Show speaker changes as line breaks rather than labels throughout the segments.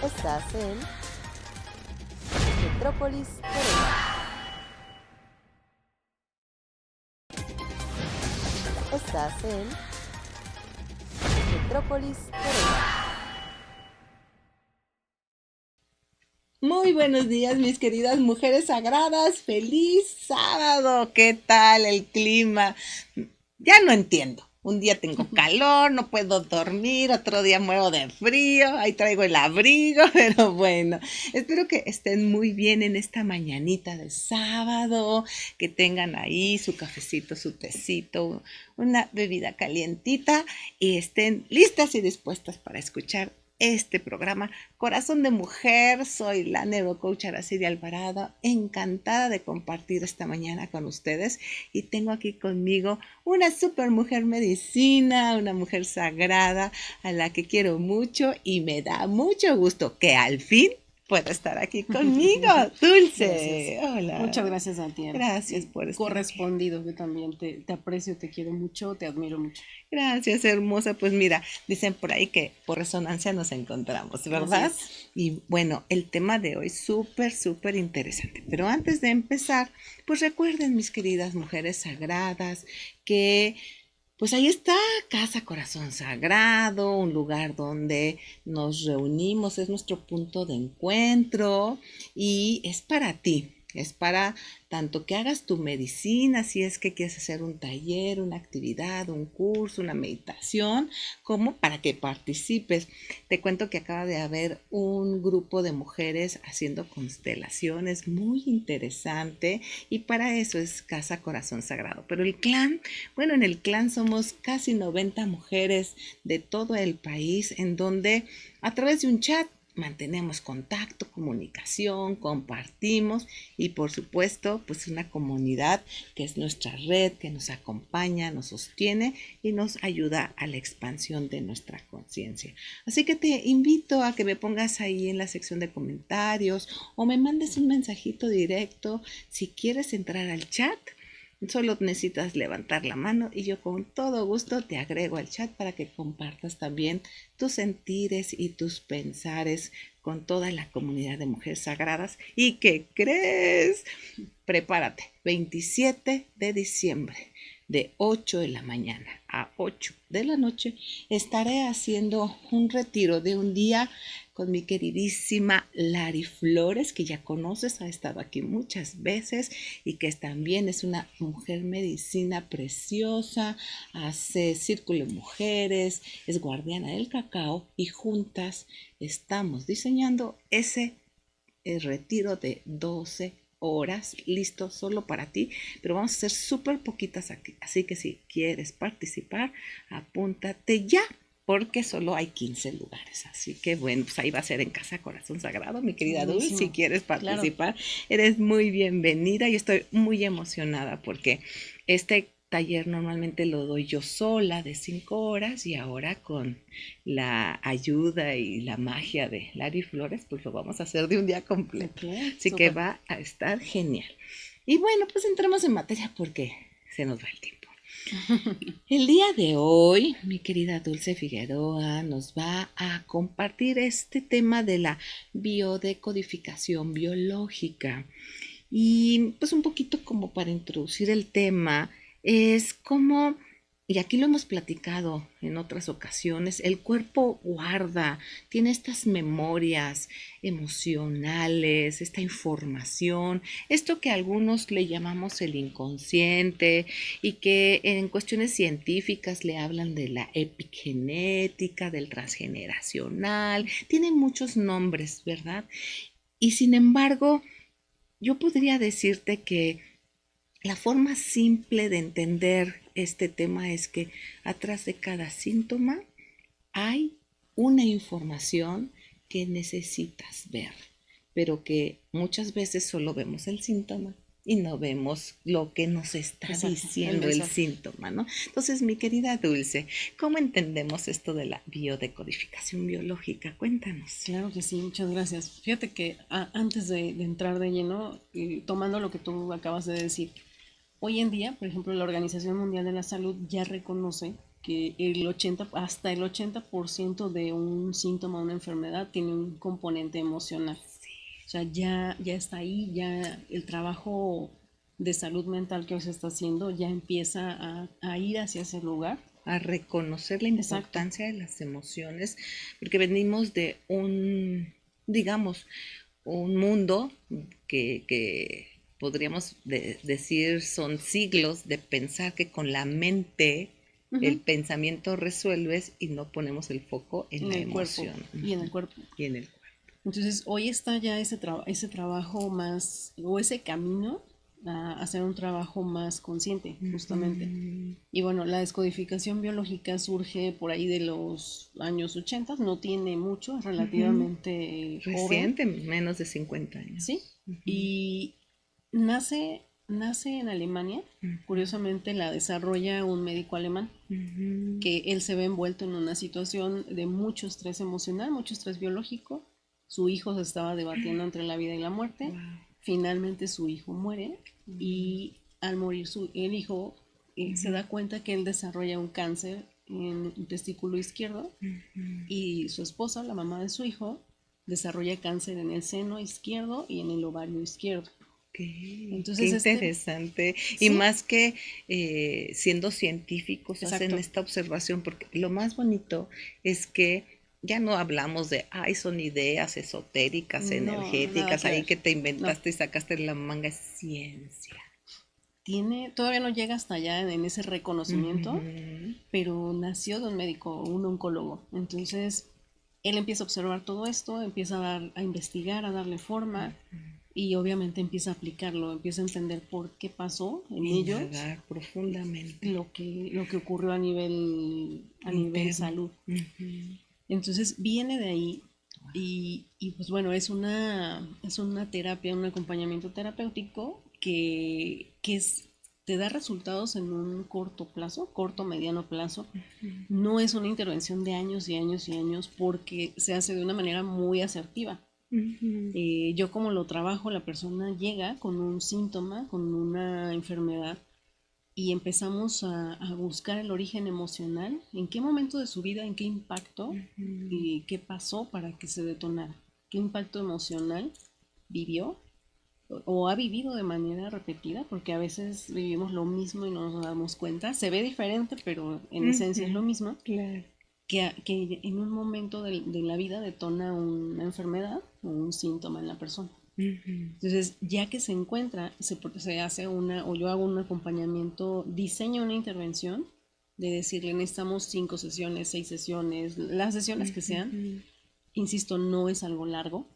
Estás en Metrópolis Querétaro. Estás en Metrópolis Querétaro.
Muy buenos días, mis queridas mujeres sagradas. ¡Feliz sábado! ¿Qué tal el clima? Ya no entiendo. Un día tengo calor, no puedo dormir, otro día muero de frío, ahí traigo el abrigo, pero bueno, espero que estén muy bien en esta mañanita de sábado, que tengan ahí su cafecito, su tecito, una bebida calientita y estén listas y dispuestas para escuchar este programa Corazón de Mujer. Soy la neurocoach Araceli Alvarado, encantada de compartir esta mañana con ustedes y tengo aquí conmigo una super mujer medicina, una mujer sagrada a la que quiero mucho y me da mucho gusto que al fin pueda estar aquí conmigo. Dulce,
gracias.
hola.
Muchas gracias a ti, Ana.
Gracias por estar
correspondido. Aquí. Yo también te aprecio, te quiero mucho, te admiro mucho.
Gracias, hermosa. Pues mira, dicen por ahí que por resonancia nos encontramos, ¿verdad? Y bueno, el tema de hoy súper, súper interesante. Pero antes de empezar, pues recuerden, mis queridas mujeres sagradas, que pues ahí está Casa Corazón Sagrado, un lugar donde nos reunimos, es nuestro punto de encuentro y es para ti. Es para tanto que hagas tu medicina, si es que quieres hacer un taller, una actividad, un curso, una meditación, como para que participes. Te cuento que acaba de haber un grupo de mujeres haciendo constelaciones muy interesante y para eso es Casa Corazón Sagrado. Pero el clan, bueno, en el clan somos casi 90 mujeres de todo el país en donde a través de un chat mantenemos contacto, comunicación, compartimos y por supuesto pues una comunidad que es nuestra red, que nos acompaña, nos sostiene y nos ayuda a la expansión de nuestra conciencia. Así que te invito a que me pongas ahí en la sección de comentarios o me mandes un mensajito directo si quieres entrar al chat. Solo necesitas levantar la mano y yo con todo gusto te agrego al chat para que compartas también tus sentires y tus pensares con toda la comunidad de mujeres sagradas. ¿Y qué crees? Prepárate, 27 de diciembre de 8 de la mañana a 8 de la noche estaré haciendo un retiro de un día con mi queridísima Lari Flores, que ya conoces, ha estado aquí muchas veces y que también es una mujer medicina preciosa, hace círculo de mujeres, es guardiana del cacao y juntas estamos diseñando ese retiro de 12 horas, listo solo para ti, pero vamos a hacer súper poquitas aquí, así que si quieres participar, apúntate ya, porque solo hay 15 lugares, así que bueno, pues ahí va a ser en Casa Corazón Sagrado, mi querida Dul, si quieres participar, claro. Eres muy bienvenida y estoy muy emocionada porque este taller normalmente lo doy yo sola de 5 horas y ahora con la ayuda y la magia de Lari Flores, pues lo vamos a hacer de un día completo. Así que va a estar genial. Y bueno, pues entremos en materia porque se nos va el tiempo. El día de hoy, mi querida Dulce Figueroa nos va a compartir este tema de la biodecodificación biológica. Y pues un poquito como para introducir el tema, es como, y aquí lo hemos platicado en otras ocasiones, el cuerpo guarda, tiene estas memorias emocionales, esta información, esto que algunos le llamamos el inconsciente y que en cuestiones científicas le hablan de la epigenética, del transgeneracional, tiene muchos nombres, ¿verdad? Y sin embargo, yo podría decirte que la forma simple de entender este tema es que atrás de cada síntoma hay una información que necesitas ver, pero que muchas veces solo vemos el síntoma y no vemos lo que nos está diciendo el síntoma, ¿no? Entonces, mi querida Dulce, ¿cómo entendemos esto de la biodecodificación biológica? Cuéntanos.
Claro que sí, muchas gracias. Fíjate que antes de entrar de lleno, tomando lo que tú acabas de decir, hoy en día, por ejemplo, la Organización Mundial de la Salud ya reconoce que hasta el 80% de un síntoma, una enfermedad, tiene un componente emocional. O sea, ya está ahí, ya el trabajo de salud mental que hoy se está haciendo ya empieza a ir hacia ese lugar.
A reconocer la
Exacto.
importancia de las emociones, porque venimos de digamos, un mundo que podríamos decir son siglos de pensar que con la mente el pensamiento resuelves y no ponemos el foco en
En
la
el cuerpo
emoción.
y en el cuerpo.
Y en el cuerpo.
Entonces, hoy está ya ese trabajo más, o ese camino a hacer un trabajo más consciente, justamente. Y bueno, la descodificación biológica surge por ahí de los años 80, no tiene mucho, es relativamente joven,
Reciente, menos de 50 años.
¿sí? Y nace en Alemania, curiosamente la desarrolla un médico alemán, que él se ve envuelto en una situación de mucho estrés emocional, mucho estrés biológico. Su hijo se estaba debatiendo entre la vida y la muerte. Finalmente su hijo muere y al morir el hijo se da cuenta que él desarrolla un cáncer en el testículo izquierdo y su esposa, la mamá de su hijo, desarrolla cáncer en el seno izquierdo y en el ovario izquierdo. Entonces,
qué interesante. Y
¿sí?
más que siendo científicos hacen
Exacto.
esta observación, porque lo más bonito es que ya no hablamos de, ay, son ideas esotéricas,
No, nada
energéticas,
que
ahí
ver.
que te
No,
inventaste y sacaste de la manga, es ciencia.
todavía no llega hasta allá en ese reconocimiento, pero nació de un médico, un oncólogo. Entonces, él empieza a observar todo esto, empieza a investigar, a darle forma y obviamente empieza a aplicarlo, empieza a entender por qué pasó en ellos
Indagar profundamente.
lo que ocurrió a nivel
Interno.
salud. Entonces viene de ahí y pues bueno, es una terapia, un acompañamiento terapéutico que te da resultados en un corto plazo, corto, mediano plazo. No es una intervención de años y años y años porque se hace de una manera muy asertiva. Yo como lo trabajo, la persona llega con un síntoma, con una enfermedad y empezamos a buscar el origen emocional, en qué momento de su vida, en qué impacto y qué pasó para que se detonara, qué impacto emocional vivió o ha vivido de manera repetida, porque a veces vivimos lo mismo y no nos damos cuenta, se ve diferente, pero en esencia es lo mismo,
Claro.
que en un momento de la vida detona una enfermedad o un síntoma en la persona. Entonces, ya que se encuentra, se hace o yo hago un acompañamiento, diseño una intervención de decirle necesitamos 5 sesiones, 6 sesiones, las sesiones que sean. Insisto, no es algo largo.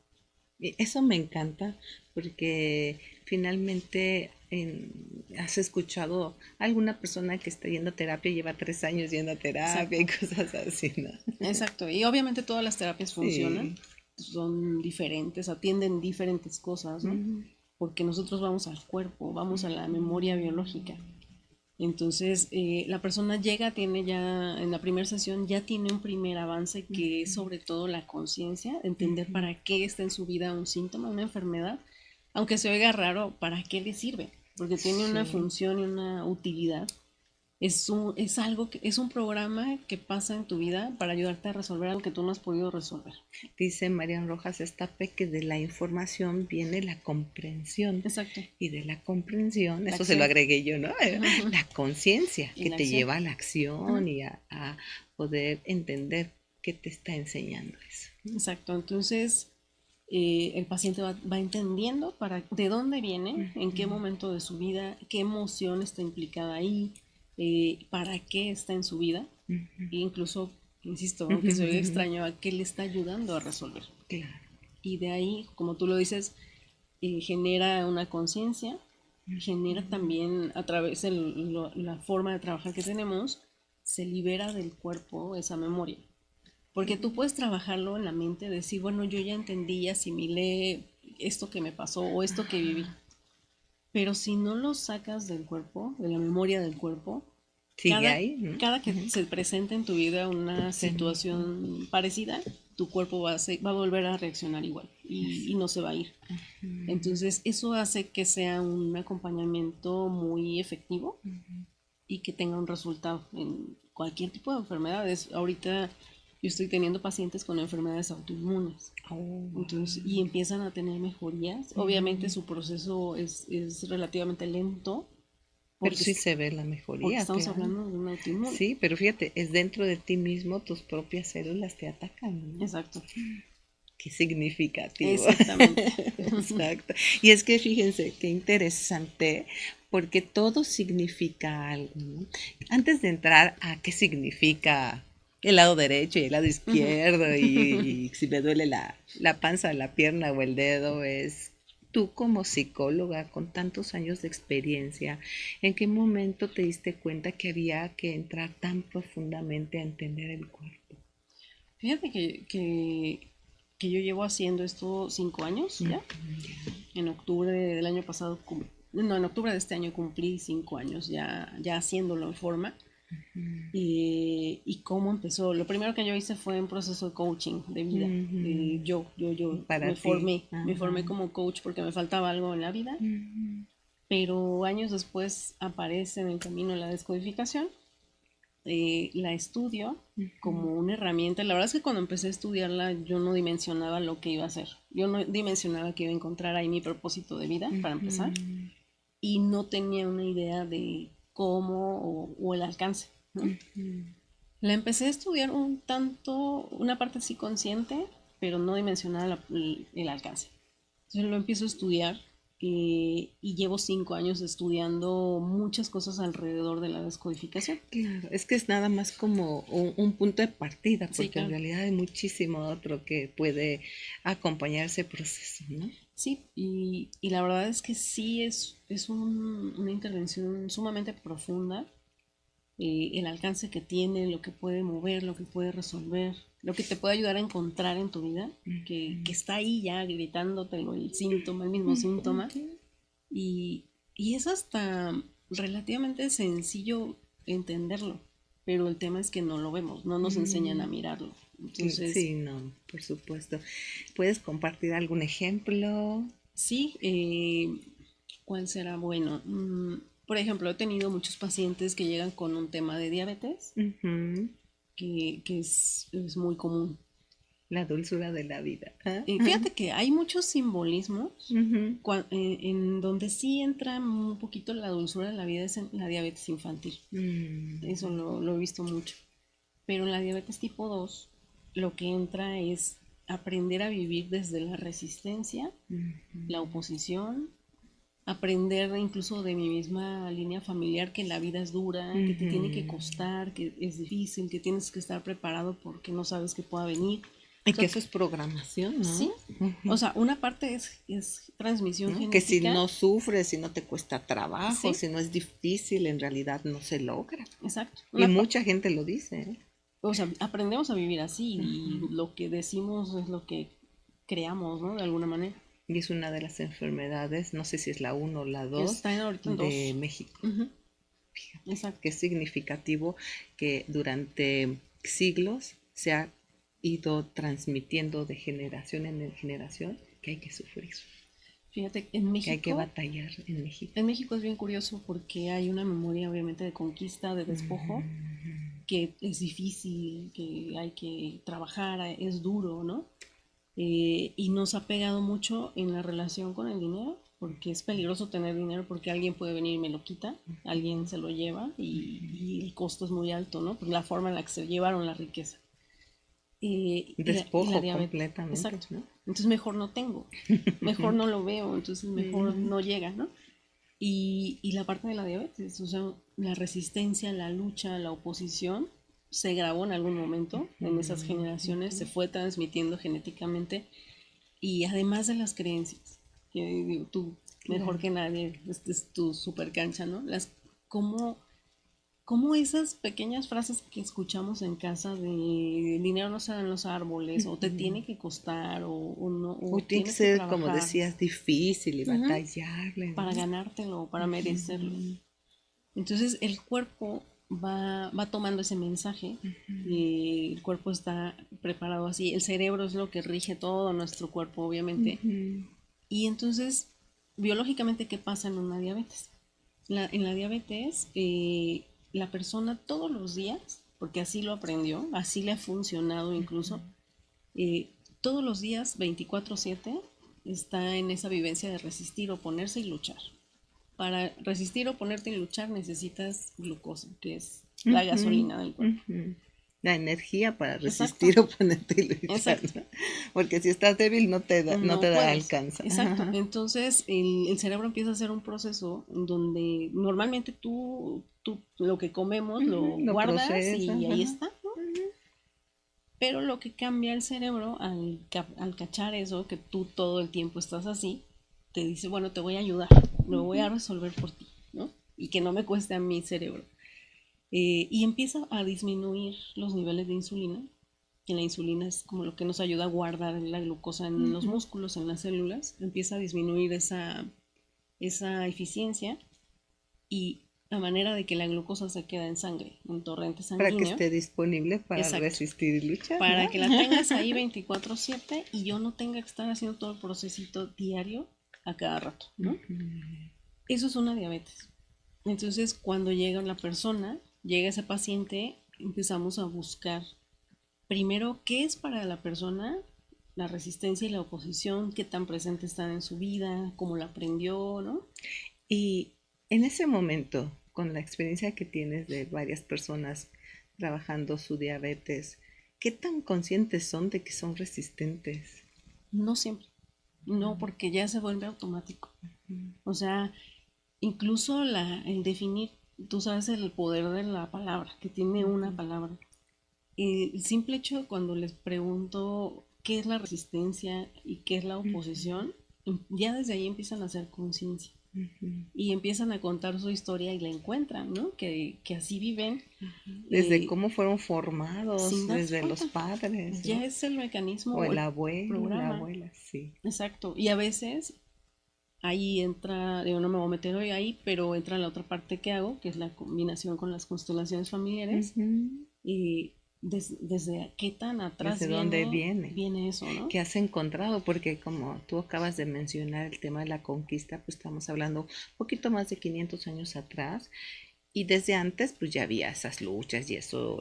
Y eso me encanta porque finalmente has escuchado a alguna persona que está yendo a terapia y lleva 3 años yendo a terapia y
Exacto.
cosas así, ¿no?
Exacto. Y obviamente todas las terapias funcionan, son diferentes, atienden diferentes cosas, ¿no? Porque nosotros vamos al cuerpo, vamos a la memoria biológica. Entonces, la persona llega, tiene ya, en la primera sesión, ya tiene un primer avance que es sobre todo la conciencia, entender para qué está en su vida un síntoma, una enfermedad, aunque se oiga raro, para qué le sirve, porque tiene una función y una utilidad. Es algo es un programa que pasa en tu vida para ayudarte a resolver algo que tú no has podido resolver.
Dice Marian Rojas Estape que de la información viene la comprensión.
Exacto.
Y de la comprensión,
La
eso se lo
acción.
agregué yo, ¿no? La conciencia
Y
que
la
te
acción.
lleva a la acción y a poder entender qué te está enseñando eso.
Exacto. Entonces, el paciente va entendiendo de dónde viene, en qué momento de su vida, qué emoción está implicada ahí, para qué está en su vida, e incluso, insisto, aunque se oiga extraño, a qué le está ayudando a resolver.
Claro.
Y de ahí, como tú lo dices, genera una conciencia, genera también a través de la forma de trabajar que tenemos, se libera del cuerpo esa memoria. Porque tú puedes trabajarlo en la mente, decir, bueno, yo ya entendí, asimilé esto que me pasó o esto que viví. Pero si no lo sacas del cuerpo, de la memoria del cuerpo,
Sigue ahí, ¿no?
cada que se presenta en tu vida una
Sí.
situación parecida, tu cuerpo va a volver a reaccionar igual y no se va a ir. Entonces, eso hace que sea un acompañamiento muy efectivo y que tenga un resultado cualquier tipo de enfermedades. Ahorita yo estoy teniendo pacientes con enfermedades autoinmunes. Entonces, y empiezan a tener mejorías. Obviamente su proceso es relativamente lento.
Pero
Porque,
sí se ve la
porque
mejoría,
estamos
claro.
hablando de un autoinmune.
Sí, pero fíjate, es dentro de ti mismo, tus propias células te atacan, ¿no?
Exacto.
Qué significativo.
Exactamente.
Exacto. Y es que fíjense, qué interesante, porque todo significa algo, ¿no? Antes de entrar a qué significa el lado derecho y el lado izquierdo, y si me duele la panza, la pierna o el dedo, es tú como psicóloga con tantos años de experiencia, ¿en qué momento te diste cuenta que había que entrar tan profundamente a entender el cuerpo?
Fíjate que yo llevo haciendo esto 5 años ya. En octubre del año pasado, no, en octubre de este año cumplí 5 años ya haciéndolo en forma. Y cómo empezó. Lo primero que yo hice fue un proceso de coaching de vida. Yo
Para
me
ti.
formé como coach porque me faltaba algo en la vida, pero años después aparece en el camino la descodificación. La estudio como una herramienta. La verdad es que cuando empecé a estudiarla yo no dimensionaba lo que iba a hacer. Yo no dimensionaba que iba a encontrar ahí mi propósito de vida, para empezar, y no tenía una idea de cómo o el alcance, ¿no? La empecé a estudiar un tanto, una parte sí consciente, pero no dimensionaba el alcance. Entonces lo empiezo a estudiar y llevo 5 años estudiando muchas cosas alrededor de la descodificación.
Claro, es que es nada más como un punto de partida,
Sí,
porque en
claro.
realidad hay muchísimo otro que puede acompañar ese proceso, ¿no?
Sí, y la verdad es que sí es una intervención sumamente profunda. El alcance que tiene, lo que puede mover, lo que puede resolver, lo que te puede ayudar a encontrar en tu vida, que está ahí ya gritándotelo, el síntoma, el mismo síntoma. Y es hasta relativamente sencillo entenderlo, pero el tema es que no lo vemos, no nos enseñan a mirarlo. Entonces,
Sí, no, por supuesto. ¿Puedes compartir algún ejemplo?
sí, ¿cuál será bueno? Por ejemplo, he tenido muchos pacientes que llegan con un tema de diabetes,
Ujú.
que es muy común.
La dulzura de la vida. ¿Ah?
Fíjate que hay muchos simbolismos
Ujú.
en donde sí entra un poquito la dulzura de la vida, es en la diabetes infantil.
Mm.
Eso lo he visto mucho. Pero en la diabetes tipo 2 lo que entra es aprender a vivir desde la resistencia, la oposición, aprender incluso de mi misma línea familiar que la vida es dura, que te tiene que
Ujú.
costar, que es difícil, que tienes que estar preparado porque no sabes qué pueda venir.
Y
O
que
sea,
eso es programación, ¿no?
sí, o sea, una parte es transmisión
¿No? Que si
genética,
no sufres, si no te cuesta trabajo,
sí,
si no es difícil, en realidad no se logra.
exacto.
Y mucha gente lo dice, ¿eh?
O sea, aprendemos a vivir así y lo que decimos es lo que creamos, ¿no? De alguna manera.
Y es una de las enfermedades, no sé si es la uno o la 2
Está ahorita en
de
dos.
México.
Ujú,
Fíjate,
exacto.
que es significativo que durante siglos se ha ido transmitiendo de generación en generación que hay que sufrir,
Fíjate,
que hay que batallar en México.
En México es bien curioso porque hay una memoria obviamente de conquista, de despojo, que es difícil, que hay que trabajar, es duro, ¿no? Y nos ha pegado mucho en la relación con el dinero, porque es peligroso tener dinero porque alguien puede venir y me lo quita, alguien se lo lleva y el costo es muy alto, ¿no? Por la forma en la que se llevaron la riqueza. Y la
Despojo
diabetes,
completamente,
exacto.
¿no?
Entonces mejor no tengo, mejor no lo veo, entonces mejor no llega, ¿no? Y la parte de la diabetes, o sea, la resistencia, la lucha, la oposición, se grabó en algún momento en esas generaciones, se fue transmitiendo genéticamente y además de las creencias, que digo, tú mejor
Claro.
que nadie, esta es tu super cancha, ¿no? Cómo, cómo esas pequeñas frases que escuchamos en casa de el dinero no se da en los árboles, o te tiene que costar, o no,
Hoy
o
tiene que
tienes que
ser, como
trabajar
decías, difícil y
ujú,
batallarle,
para
¿no?
ganártelo, para merecerlo. Entonces el cuerpo va tomando ese mensaje y el cuerpo está preparado así. El cerebro es lo que rige todo nuestro cuerpo, obviamente. Y entonces, biológicamente, ¿qué pasa en una diabetes? En la diabetes, la persona todos los días porque así lo aprendió, así le ha funcionado incluso. Todos los días, 24/7, está en esa vivencia de resistir, oponerse y luchar. Para resistir, oponerte y luchar necesitas glucosa, que es la gasolina del cuerpo.
La energía para
Exacto.
resistir o ponerte y luchar,
Exacto.
¿no? Porque si estás débil no te da, no te da
puedes.
alcanza.
Exacto.
Ajá.
Entonces el cerebro empieza a hacer un proceso donde normalmente tú lo que comemos lo
Lo
guardas
procesas,
y ahí
ajá.
está, ¿no? Pero lo que cambia el cerebro al cachar eso, que tú todo el tiempo estás así, te dice, bueno, te voy a ayudar, lo voy a resolver por ti, ¿no? Y que no me cueste a mi cerebro. Y empieza a disminuir los niveles de insulina, que la insulina es como lo que nos ayuda a guardar la glucosa en los músculos, en las células, empieza a disminuir esa eficiencia y a manera de que la glucosa se queda en sangre, en torrente
Para que
sanguíneo.
esté disponible para
Exacto.
resistir y luchar,
Para
¿no?
que la tengas ahí 24/7 y yo no tenga que estar haciendo todo el procesito diario a cada rato, ¿no? Eso es una diabetes. Entonces, cuando llega la persona, llega ese paciente, empezamos a buscar primero qué es para la persona la resistencia y la oposición, qué tan presente están en su vida, cómo la aprendió, ¿no?
Y en ese momento, con la experiencia que tienes de varias personas trabajando su diabetes, ¿qué tan conscientes son de que son resistentes?
No siempre. No, porque ya se vuelve automático. O sea, incluso el definir, tú sabes el poder de la palabra, que tiene una palabra. El simple hecho de cuando les pregunto qué es la resistencia y qué es la oposición, ya desde ahí empiezan a hacer conciencia. Y empiezan a contar su historia y la encuentran, ¿no? Que así viven.
Desde cómo fueron formados,
Sin darse
desde los
cuenta.
padres,
Ya
¿no?
es el mecanismo
O
o
el
el
abuelo, la
programa.
abuela, sí.
Exacto. Y a veces ahí entra, yo no me voy a meter hoy ahí, pero entra la otra parte que hago, que es la combinación con las constelaciones familiares. Y desde qué tan atrás
¿Desde dónde viene?
viene eso, ¿no?
¿Qué has encontrado? Porque como tú acabas de mencionar el tema de la conquista, pues estamos hablando un poquito más de 500 años atrás. Y desde antes, pues ya había esas luchas y eso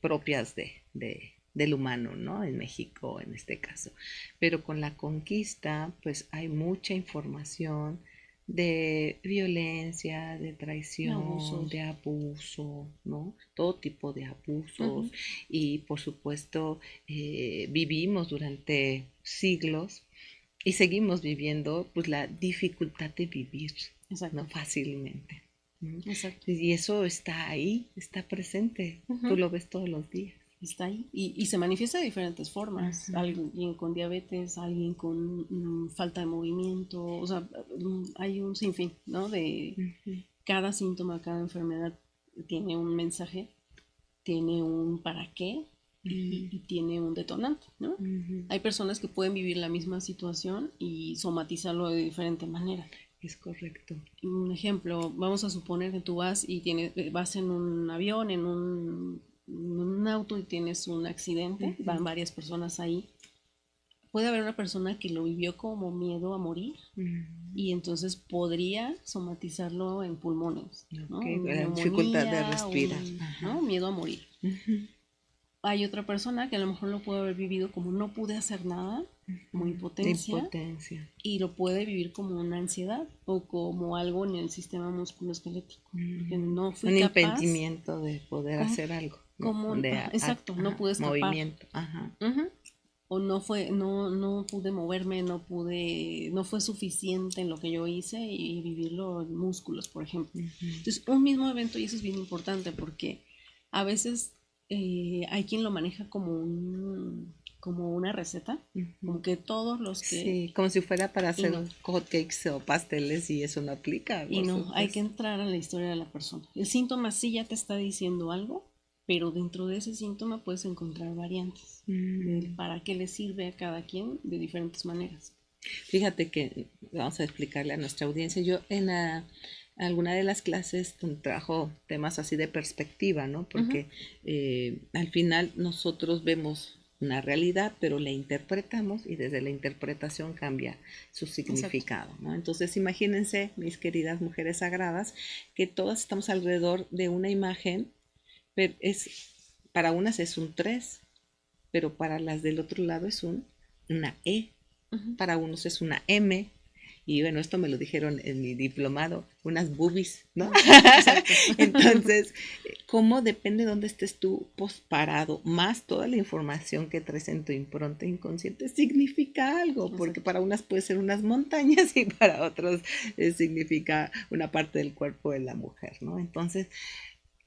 propias del humano, ¿no? En México, en este caso. Pero con la conquista, pues hay mucha información de violencia, de traición, de abuso, ¿no? Todo tipo de abusos. Y por supuesto, vivimos durante siglos y seguimos viviendo, pues la dificultad de vivir,
Exacto.
¿no? Fácilmente.
Exacto.
Y eso está ahí, está presente. Tú lo ves todos los días.
Está ahí y se manifiesta de diferentes formas. Alguien con diabetes, alguien con falta de movimiento, o sea, hay un sinfín, ¿no? De cada síntoma, cada enfermedad tiene un mensaje, tiene un para qué y tiene un detonante, ¿no? Hay personas que pueden vivir la misma situación y somatizarlo de diferente manera.
Es correcto.
Un ejemplo, vamos a suponer que tú vas y vas en un avión, en un auto y tienes un accidente, van varias personas ahí. Puede haber una persona que lo vivió como miedo a morir y entonces podría somatizarlo en pulmones, ¿no?
Okay.
En
La dificultad de
neumonía,
respirar.
¿no? Miedo a morir. Hay otra persona que a lo mejor lo puede haber vivido como no pude hacer nada, como impotencia, y lo puede vivir como una ansiedad o como algo en el sistema musculoesquelético. Porque no fui
un
capaz,
impedimento de poder hacer algo.
Como, exacto, no pude escapar.
Movimiento. Ajá.
O no pude moverme, no fue suficiente en lo que yo hice y vivirlo en músculos, por ejemplo. Entonces, un mismo evento, y eso es bien importante porque a veces hay quien lo maneja como una receta, como que todos los que...
Sí, como si fuera para hacer hotcakes o pasteles y eso no aplica.
Y no, hay que entrar a la historia de la persona. El síntoma sí ya te está diciendo algo, pero dentro de ese síntoma puedes encontrar variantes del para qué le sirve a cada quien de diferentes maneras.
Fíjate que vamos a explicarle a nuestra audiencia. Yo en alguna de las clases trabajo temas así de perspectiva, ¿no? Porque al final nosotros vemos una realidad, pero la interpretamos y desde la interpretación cambia su significado, ¿no? Entonces imagínense, mis queridas mujeres sagradas, que todas estamos alrededor de una imagen, pero es para unas es un 3, pero para las del otro lado es una E,
Ujú.
para unos es una M. Y bueno, esto me lo dijeron en mi diplomado, unas boobies, ¿no?
Exacto.
Entonces, cómo depende de dónde estés tú posparado, más toda la información que traes en tu impronta inconsciente, significa algo, porque
Exacto.
para unas puede ser unas montañas y para otros significa una parte del cuerpo de la mujer, ¿no? Entonces,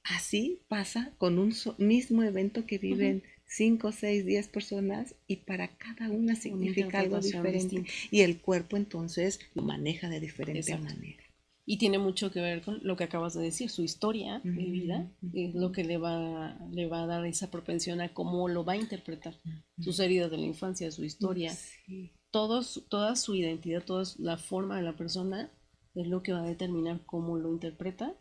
así pasa con un mismo evento que
Ujú.
viven 5, 6, 10 personas y para cada una
Una
significa algo
interpretación
diferente
distinta.
y el cuerpo entonces lo maneja de diferente
Exacto.
manera.
Y tiene mucho que ver con lo que acabas de decir, su historia de vida
Ujú,
es lo que le va a dar esa propensión a cómo lo va a interpretar. Sus heridas de la infancia, su historia,
sí.
toda su identidad, toda la forma de la persona es lo que va a determinar cómo lo interpreta,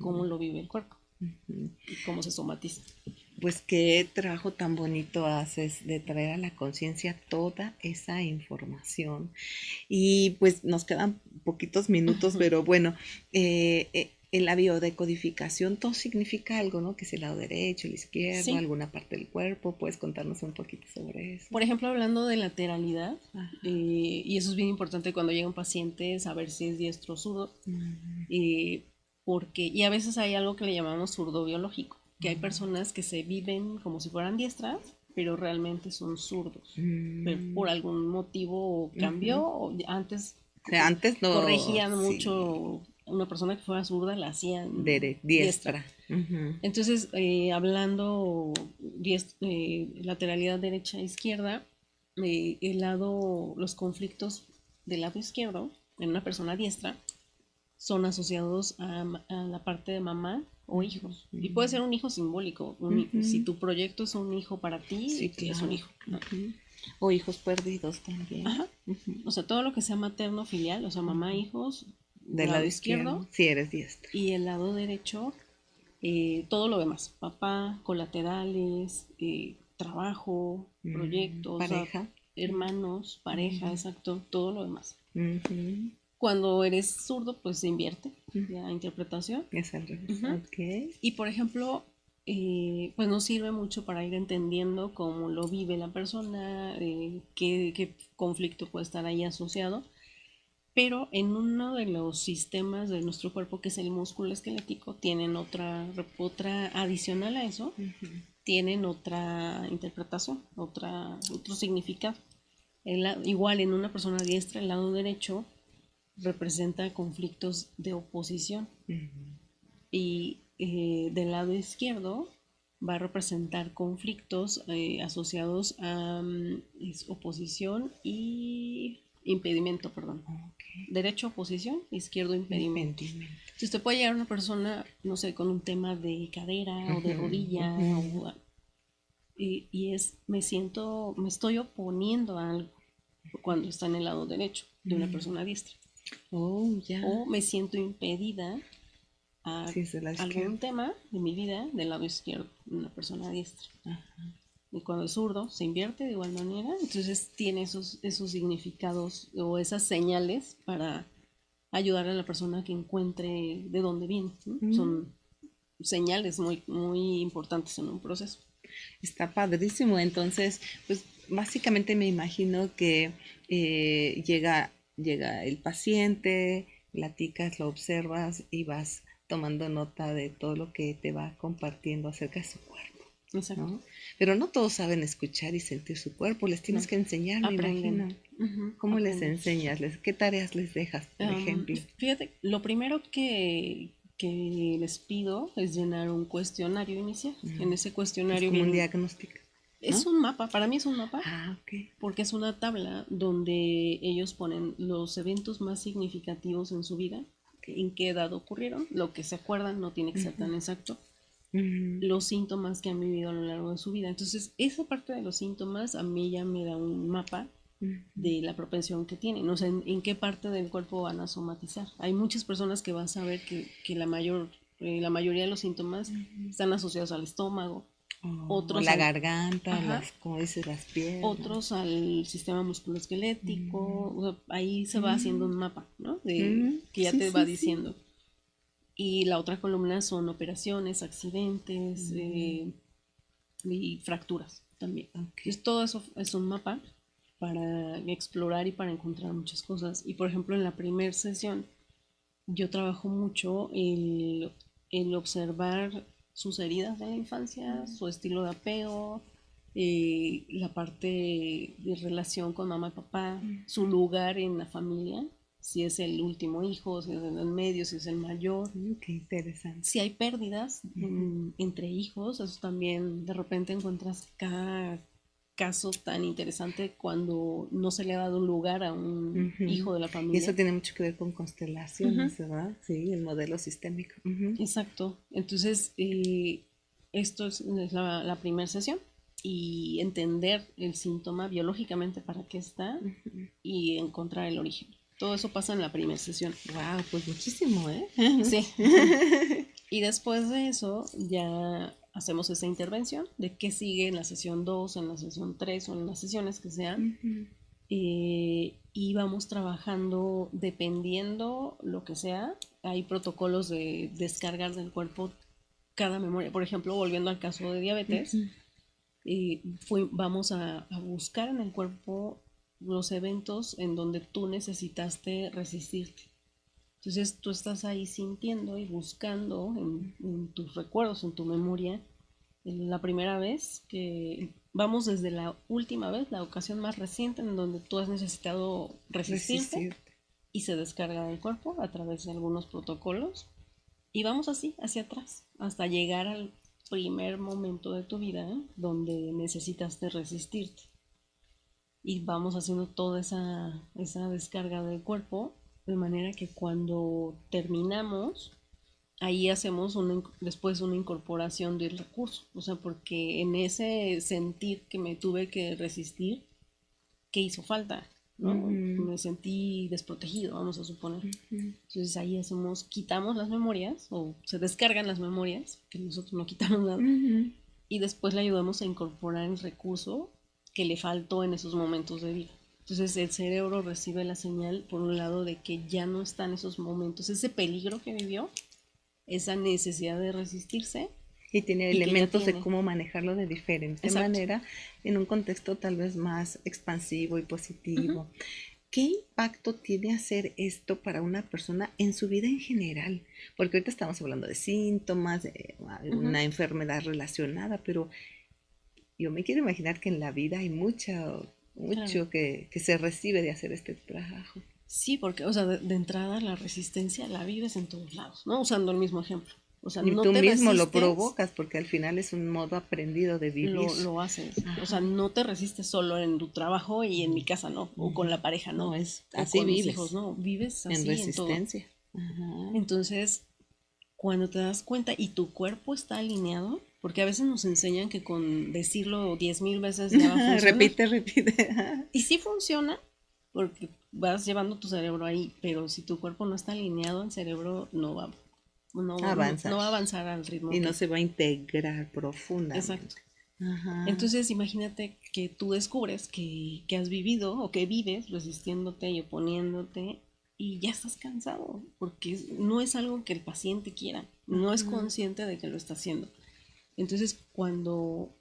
cómo lo vive el cuerpo
Ujú.
y cómo se somatiza.
Pues qué trabajo tan bonito haces de traer a la conciencia toda esa información. Y pues nos quedan poquitos minutos, pero bueno, en la biodecodificación todo significa algo, ¿no? Que es el lado derecho, el izquierdo,
Sí,
alguna parte del cuerpo. ¿Puedes contarnos un poquito sobre eso?
por ejemplo, hablando de lateralidad,
Ajá.
y eso es bien importante cuando llega un paciente, saber si es diestro o zurdo, eh, y a veces hay algo que le llamamos zurdo biológico, que hay personas que se viven como si fueran diestras, pero realmente son zurdos. Pero por
Mm,
algún motivo cambió,
ujú.
o antes
O sea, antes no,
corregían
sí,
mucho, una persona que fuera zurda la hacían diestra.
diestra. Ujú.
Entonces, hablando lateralidad derecha e izquierda, los conflictos del lado izquierdo en una persona diestra son asociados a la parte de mamá o hijos. Y puede ser un hijo simbólico. Si
Ujú.
tu proyecto es un hijo para
Sí,
ti, es un
claro.
hijo, ¿no?
Ujú. O hijos perdidos también.
Ajá.
Ujú.
O sea, todo lo que sea materno filial, o sea, mamá, hijos,
Del lado
lado izquierdo,
izquierdo, si eres diestro.
y el lado derecho, todo lo demás, papá, colaterales, trabajo, proyectos, o sea,
Pareja.
hermanos, pareja, exacto, todo lo demás.
Ujú.
Cuando eres zurdo, pues se invierte la interpretación.
Es al revés.
Ujú.
Ok.
Y por ejemplo, pues nos sirve mucho para ir entendiendo cómo lo vive la persona, qué conflicto puede estar ahí asociado. Pero en uno de los sistemas de nuestro cuerpo, que es el músculo esquelético, tienen otra adicional a eso, tienen otra interpretación, otro significado. Igual en una persona diestra, el lado derecho representa conflictos de oposición y del lado izquierdo va a representar conflictos asociados a oposición y impedimento, perdón.
Ok.
Derecho, oposición, izquierdo, impedimento.
Impedimento.
Si usted puede llegar a una persona, no sé, con un tema de cadera o de
Ujú,
rodilla,
ujú.
me estoy oponiendo a algo cuando está en el lado derecho de una persona diestra.
Oh, ya.
O me siento impedida a
Sí, es de la izquierda.
algún tema de mi vida del lado izquierdo de una persona diestra.
Ajá.
Y cuando es zurdo se invierte de igual manera, entonces tiene esos significados o esas señales para ayudar a la persona que encuentre de dónde viene, ¿no?
Mm.
Son señales muy importantes en un proceso.
Está padrísimo. Entonces, pues básicamente me imagino que llega el paciente, platicas, lo observas y vas tomando nota de todo lo que te va compartiendo acerca de su cuerpo,
Exacto.
¿no? Pero no todos saben escuchar y sentir su cuerpo, les tienes
No.
que enseñar, me
Aprenden.
imagino. ¿Cómo les
Aprenden.
enseñas? ¿Qué tareas les dejas, por ejemplo?
Fíjate, lo primero que les pido es llenar un cuestionario inicial. En ese
Es
cuestionario
como un
viene,
diagnóstico,
es
¿no?
un mapa, para mí es un mapa,
Ah, ok.
porque es una tabla donde ellos ponen los eventos más significativos en su vida, en qué edad ocurrieron, lo que se acuerdan, no tiene que ser tan exacto,
Ujú,
los síntomas que han vivido a lo largo de su vida. Entonces, esa parte de los síntomas a mí ya me da un mapa
ujú.
de la propensión que tienen, o sea, en qué parte del cuerpo van a somatizar. Hay muchas personas que vas a ver que la mayoría de los síntomas están asociados al estómago,
O
otros
la
al,
garganta,
ajá,
como dices, las piernas.
otros al sistema musculoesquelético, o sea, ahí se va haciendo
Mm,
un mapa, ¿no? Que ya
sí,
te va
sí, sí.
diciendo. Y la otra columna son operaciones, accidentes, y fracturas también.
Ok.
Entonces todo eso es un mapa para explorar y para encontrar muchas cosas. Y por ejemplo, en la primera sesión yo trabajo mucho el observar sus heridas de la infancia, su estilo de apego, la parte de relación con mamá y papá, su lugar en la familia, si es el último hijo, si es el medio, si es el mayor.
Qué interesante.
Si hay pérdidas entre hijos, eso también de repente encuentras cada caso tan interesante cuando no se le ha dado un lugar a un hijo de la
Y
familia.
eso tiene mucho que ver con constelaciones, ¿verdad? Sí, el modelo sistémico.
Exacto. Entonces, esto es la primera sesión y entender el síntoma biológicamente para qué está y encontrar el origen. Todo eso pasa en la primera sesión.
Wow, pues muchísimo, ¿eh?
Sí. Y después de eso ya hacemos esa intervención de qué sigue en la sesión 2, en la sesión 3 o en las sesiones que sean. Y vamos trabajando dependiendo lo que sea. Hay protocolos de descargar del cuerpo cada memoria. Por ejemplo, volviendo al caso de diabetes, vamos a buscar en el cuerpo los eventos en donde tú necesitaste resistirte. Entonces tú estás ahí sintiendo y buscando en tus recuerdos, en tu memoria, la primera vez que vamos desde la última vez, la ocasión más reciente en donde tú has necesitado resistirte y se descarga del cuerpo a través de algunos protocolos y vamos así hacia atrás hasta llegar al primer momento de tu vida donde necesitaste resistirte y vamos haciendo toda esa descarga del cuerpo de manera que cuando terminamos ahí hacemos después una incorporación del recurso, o sea, porque en ese sentir que me tuve que resistir, ¿qué hizo falta? ¿No? Me sentí desprotegido, vamos a suponer. Entonces ahí quitamos las memorias, o se descargan las memorias, que nosotros no quitamos nada, y después le ayudamos a incorporar el recurso que le faltó en esos momentos de vida. Entonces el cerebro recibe la señal, por un lado, de que ya no están esos momentos, ese peligro que vivió, esa necesidad de resistirse.
Y tiene elementos de cómo manejarlo de diferente manera en un contexto tal vez más expansivo y positivo. ¿Qué impacto tiene hacer esto para una persona en su vida en general? Porque ahorita estamos hablando de síntomas, de una enfermedad relacionada, pero yo me quiero imaginar que en la vida hay mucho que se recibe de hacer este trabajo.
Sí, porque, o sea, de entrada la resistencia la vives en todos lados, ¿no? Usando el mismo ejemplo. O sea,
Y
no
tú
te
mismo lo
resistes,
provocas porque al final es un modo aprendido de vivir.
lo haces. O sea, no te resistes solo en tu trabajo y en mi casa, ¿no? O con la pareja, ¿no?
No, es
o
así
con
vives.
mis hijos, ¿no? Vives así
en resistencia.
Entonces, cuando te das cuenta y tu cuerpo está alineado, porque a veces nos enseñan que con decirlo 10,000 veces ya va a funcionar.
repite.
Y sí funciona, porque vas llevando tu cerebro ahí, pero si tu cuerpo no está alineado, el cerebro no va a avanzar al ritmo.
Y no se va a integrar profundamente.
Exacto. Entonces imagínate que tú descubres que has vivido o que vives resistiéndote y oponiéndote y ya estás cansado, porque no es algo que el paciente quiera, no es consciente de que lo está haciendo. Entonces cuando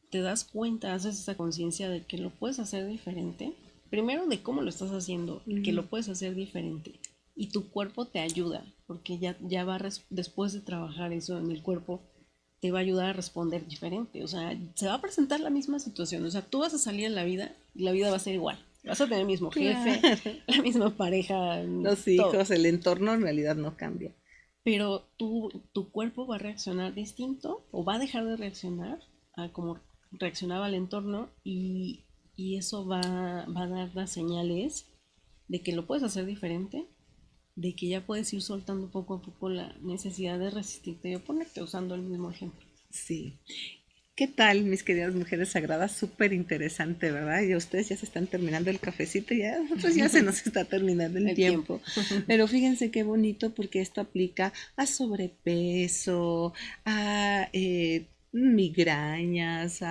te das cuenta, haces esa conciencia de que lo puedes hacer diferente, primero de cómo lo estás haciendo, que lo puedes hacer diferente, y tu cuerpo te ayuda, porque ya va después de trabajar eso en el cuerpo, te va a ayudar a responder diferente, o sea, se va a presentar la misma situación, o sea, tú vas a salir en la vida y la vida va a ser igual, vas a tener el mismo jefe, la misma pareja,
los hijos, el entorno en realidad no cambia.
Pero tu cuerpo va a reaccionar distinto o va a dejar de reaccionar a como reaccionaba el entorno y eso va a dar las señales de que lo puedes hacer diferente, de que ya puedes ir soltando poco a poco la necesidad de resistirte y oponerte usando el mismo ejemplo.
Sí. ¿Qué tal, mis queridas mujeres sagradas? Súper interesante, ¿verdad? Y ustedes ya se están terminando el cafecito, ya a nosotros ya se nos está terminando el tiempo. Pero fíjense qué bonito porque esto aplica a sobrepeso, a migrañas,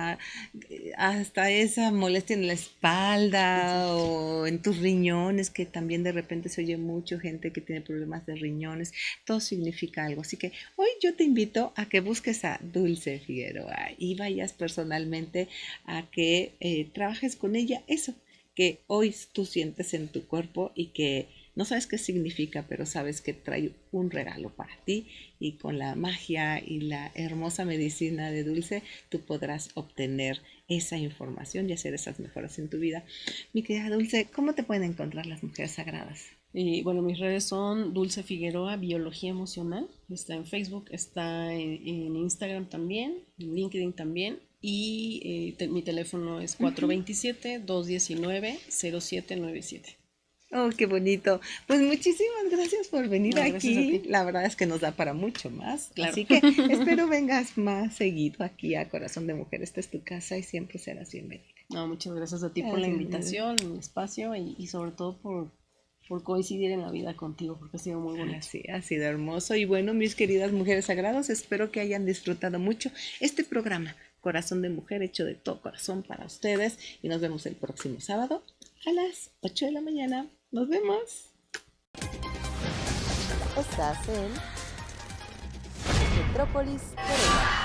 hasta esa molestia en la espalda o en tus riñones, que también de repente se oye mucho gente que tiene problemas de riñones, todo significa algo. Así que hoy yo te invito a que busques a Dulce Figueroa y vayas personalmente a que trabajes con ella eso que hoy tú sientes en tu cuerpo y que no sabes qué significa, pero sabes que trae un regalo para ti, y con la magia y la hermosa medicina de Dulce tú podrás obtener esa información y hacer esas mejoras en tu vida. Mi querida Dulce, ¿cómo te pueden encontrar las mujeres sagradas?
Y bueno, mis redes son Dulce Figueroa Biología Emocional. Está en Facebook, está en Instagram también, en LinkedIn también. Y mi teléfono es 427-219-0797.
Oh, qué bonito. Pues muchísimas gracias por venir
No, gracias a
aquí.
ti.
La verdad es que nos da para mucho más.
Claro.
Así que espero vengas más seguido aquí a Corazón de Mujer. Esta es tu casa y siempre serás bienvenida.
No, muchas gracias a ti por la
Gracias,
invitación, el espacio y sobre todo por coincidir en la vida contigo, porque ha sido muy bonito.
Así, ha sido hermoso. Y bueno, mis queridas mujeres sagradas, espero que hayan disfrutado mucho este programa, Corazón de Mujer, hecho de todo corazón para ustedes. Y nos vemos el próximo sábado a las 8 de la mañana. Nos vemos.
Estás en Metrópolis Corea.